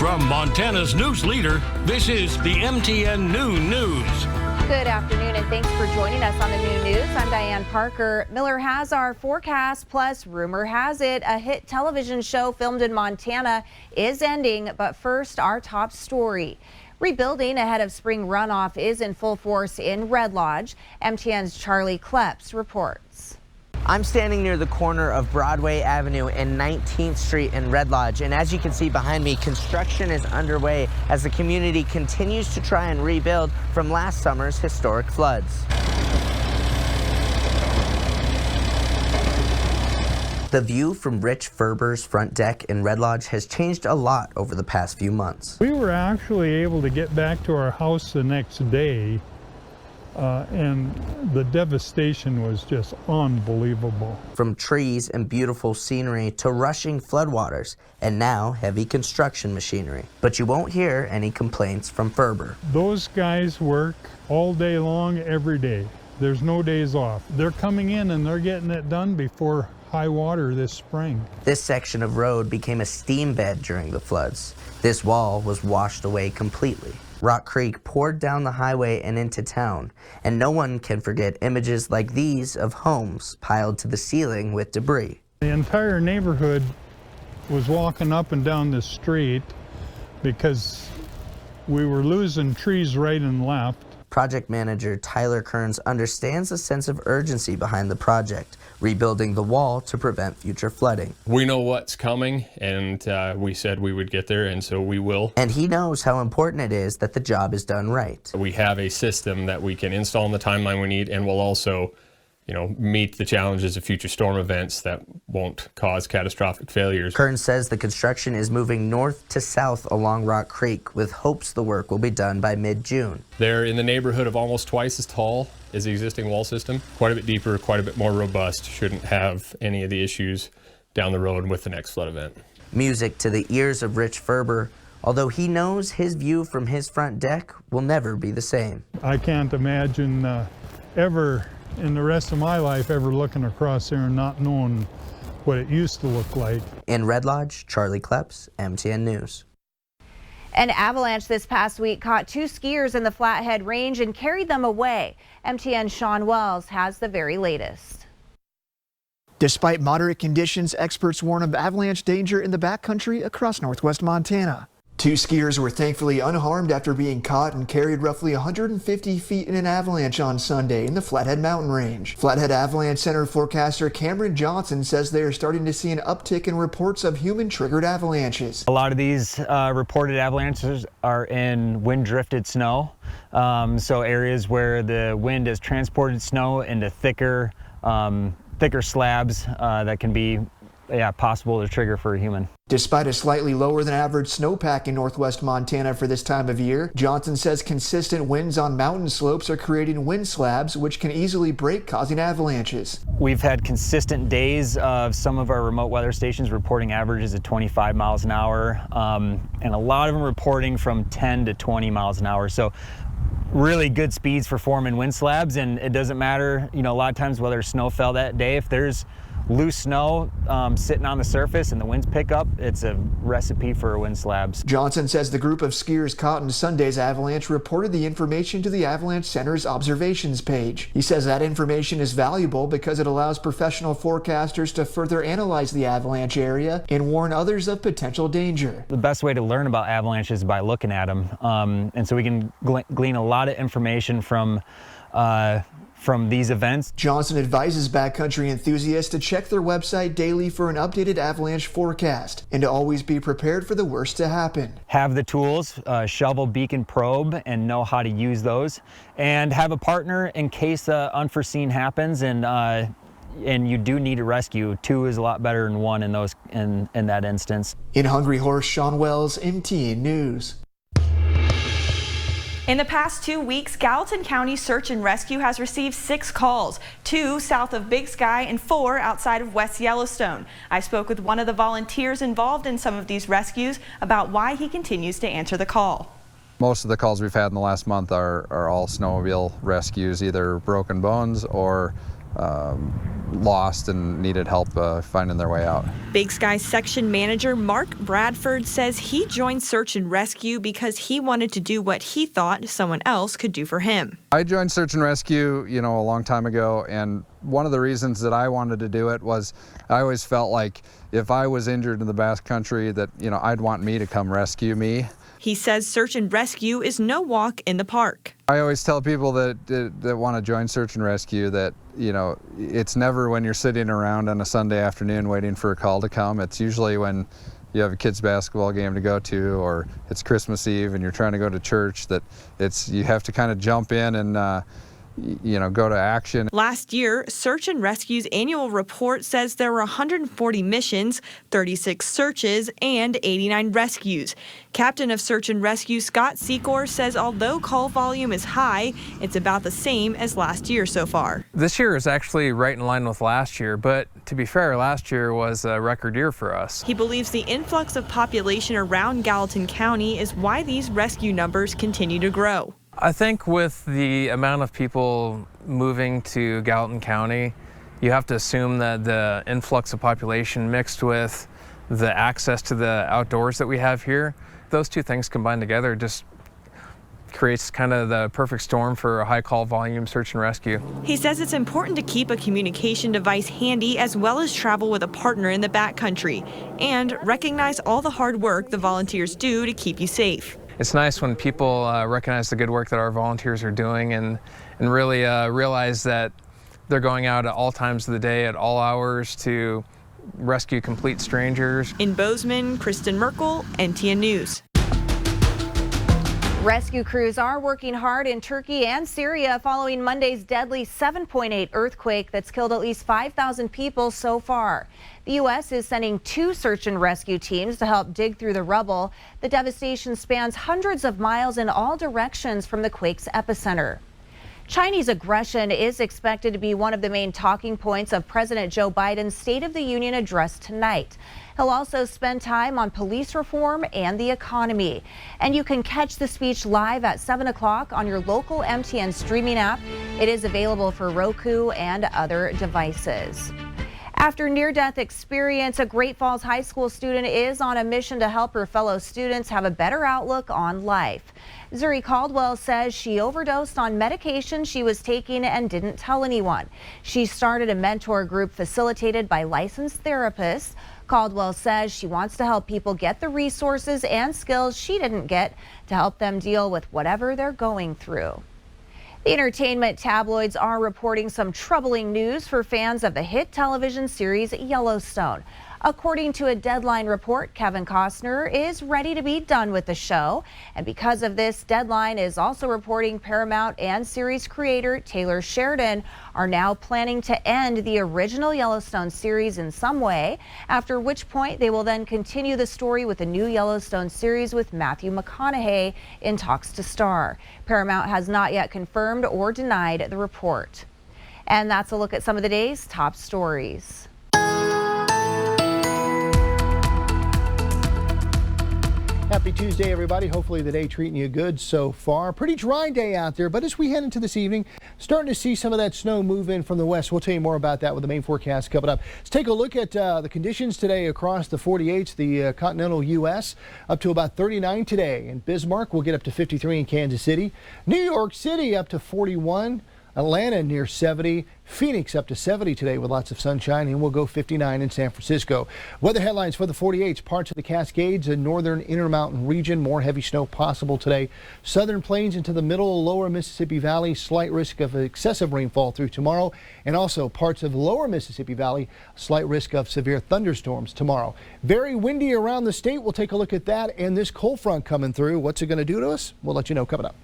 From Montana's news leader, this is the MTN Noon News. Good afternoon and thanks for joining us on the Noon News. I'm Diane Parker. Miller has our forecast, plus rumor has it a hit television show filmed in Montana is ending. But first, our top story. Rebuilding ahead of spring runoff is in full force in Red Lodge. MTN's Charlie Kleps reports. I'm standing near the corner of Broadway Avenue and 19th Street in Red Lodge, and as you can see behind me, construction is underway as the community continues to try and rebuild from last summer's historic floods. The view from Rich Ferber's front deck in Red Lodge has changed a lot over the past few months. We were actually able to get back to our house the next day. And the devastation was just unbelievable. From trees and beautiful scenery to rushing floodwaters and now heavy construction machinery. But you won't hear any complaints from Ferber. Those guys work all day long, every day. There's no days off. They're coming in and they're getting it done before high water this spring. This section of road became a steam bed during the floods. This wall was washed away completely. Rock Creek poured down the highway and into town, and no one can forget images like these of homes piled to the ceiling with debris. The entire neighborhood was walking up and down the street because we were losing trees right and left. Project manager Tyler Kearns understands the sense of urgency behind the project, rebuilding the wall to prevent future flooding. We know what's coming, and we said we would get there, and so we will. And he knows how important it is that the job is done right. We have a system that we can install in the timeline we need, and we'll also, meet the challenges of future storm events that won't cause catastrophic failures. Kearns says the construction is moving north to south along Rock Creek, with hopes the work will be done by mid-June. They're in the neighborhood of almost twice as tall as the existing wall system. Quite a bit deeper, quite a bit more robust. Shouldn't have any of the issues down the road with the next flood event. Music to the ears of Rich Ferber, although he knows his view from his front deck will never be the same. I can't imagine ever in the rest of my life ever looking across there and not knowing what it used to look like. In Red Lodge, Charlie Kleps, MTN News. An avalanche this past week caught two skiers in the Flathead Range and carried them away. MTN's Sean Wells has the very latest. Despite moderate conditions, experts warn of avalanche danger in the backcountry across northwest Montana. Two skiers were thankfully unharmed after being caught and carried roughly 150 feet in an avalanche on Sunday in the Flathead Mountain Range. Flathead Avalanche Center forecaster Cameron Johnson says they are starting to see an uptick in reports of human-triggered avalanches. A lot of these reported avalanches are in wind-drifted snow, so areas where the wind has transported snow into thicker slabs that can be possible to trigger for a human. Despite a slightly lower than average snowpack in northwest Montana for this time of year, Johnson says consistent winds on mountain slopes are creating wind slabs which can easily break, causing avalanches. We've had consistent days of some of our remote weather stations reporting averages of 25 miles an hour, and a lot of them reporting from 10 to 20 miles an hour. So really good speeds for forming wind slabs, and it doesn't matter, a lot of times whether snow fell that day, if there's loose snow sitting on the surface and the winds pick up, it's a recipe for wind slabs. Johnson says the group of skiers caught in Sunday's avalanche reported the information to the Avalanche Center's observations page. He says that information is valuable because it allows professional forecasters to further analyze the avalanche area and warn others of potential danger. The best way to learn about avalanches is by looking at them, and so we can glean a lot of information from these events. Johnson advises backcountry enthusiasts to check their website daily for an updated avalanche forecast and to always be prepared for the worst to happen. Have the tools, shovel, beacon, probe, and know how to use those, and have a partner in case unforeseen happens and you do need a rescue. Two is a lot better than one in that instance. In Hungry Horse, Sean Wells, MTN News. In the past 2 weeks, Gallatin County Search and Rescue has received 6 calls, 2 south of Big Sky and 4 outside of West Yellowstone. I spoke with one of the volunteers involved in some of these rescues about why he continues to answer the call. Most of the calls we've had in the last month are all snowmobile rescues, either broken bones or lost and needed help finding their way out. Big Sky section manager Mark Bradford says he joined search and rescue because he wanted to do what he thought someone else could do for him. I joined search and rescue, a long time ago, and one of the reasons that I wanted to do it was I always felt like if I was injured in the backcountry that, I'd want me to come rescue me. He says search and rescue is no walk in the park. I always tell people that want to join search and rescue that, it's never when you're sitting around on a Sunday afternoon waiting for a call to come. It's usually when you have a kid's basketball game to go to, or it's Christmas Eve and you're trying to go to church, that you have to kind of jump in and go to action. Last year, Search and Rescue's annual report says there were 140 missions, 36 searches, and 89 rescues. Captain of Search and Rescue Scott Secor says although call volume is high, it's about the same as last year so far. This year is actually right in line with last year, but to be fair, last year was a record year for us. He believes the influx of population around Gallatin County is why these rescue numbers continue to grow. I think with the amount of people moving to Gallatin County, you have to assume that the influx of population mixed with the access to the outdoors that we have here, those two things combined together just creates kind of the perfect storm for a high call volume search and rescue. He says it's important to keep a communication device handy as well as travel with a partner in the backcountry and recognize all the hard work the volunteers do to keep you safe. It's nice when people recognize the good work that our volunteers are doing and really realize that they're going out at all times of the day, at all hours, to rescue complete strangers. In Bozeman, Kristen Merkel, MTN News. Rescue crews are working hard in Turkey and Syria following Monday's deadly 7.8 earthquake that's killed at least 5,000 people so far. The U.S. is sending 2 search and rescue teams to help dig through the rubble. The devastation spans hundreds of miles in all directions from the quake's epicenter. Chinese aggression is expected to be one of the main talking points of President Joe Biden's State of the Union address tonight. He'll also spend time on police reform and the economy. And you can catch the speech live at 7 o'clock on your local MTN streaming app. It is available for Roku and other devices. After near-death experience, a Great Falls High School student is on a mission to help her fellow students have a better outlook on life. Zuri Caldwell says she overdosed on medication she was taking and didn't tell anyone. She started a mentor group facilitated by licensed therapists. Caldwell says she wants to help people get the resources and skills she didn't get to help them deal with whatever they're going through. The entertainment tabloids are reporting some troubling news for fans of the hit television series Yellowstone. According to a Deadline report, Kevin Costner is ready to be done with the show. And because of this, Deadline is also reporting Paramount and series creator Taylor Sheridan are now planning to end the original Yellowstone series in some way, after which point they will then continue the story with a new Yellowstone series with Matthew McConaughey in talks to star. Paramount has not yet confirmed or denied the report. And that's a look at some of the day's top stories. Happy Tuesday, everybody. Hopefully the day treating you good so far. Pretty dry day out there, but as we head into this evening, starting to see some of that snow move in from the west. We'll tell you more about that with the main forecast coming up. Let's take a look at the conditions today across the 48s, the continental U.S. Up to about 39 today. In Bismarck, we'll get up to 53 in Kansas City. New York City up to 41. Atlanta near 70, Phoenix up to 70 today with lots of sunshine, and we'll go 59 in San Francisco. Weather headlines for the 48s, parts of the Cascades and northern Intermountain region, more heavy snow possible today. Southern plains into the middle lower Mississippi Valley, slight risk of excessive rainfall through tomorrow, and also parts of lower Mississippi Valley, slight risk of severe thunderstorms tomorrow. Very windy around the state. We'll take a look at that and this cold front coming through. What's it going to do to us? We'll let you know coming up.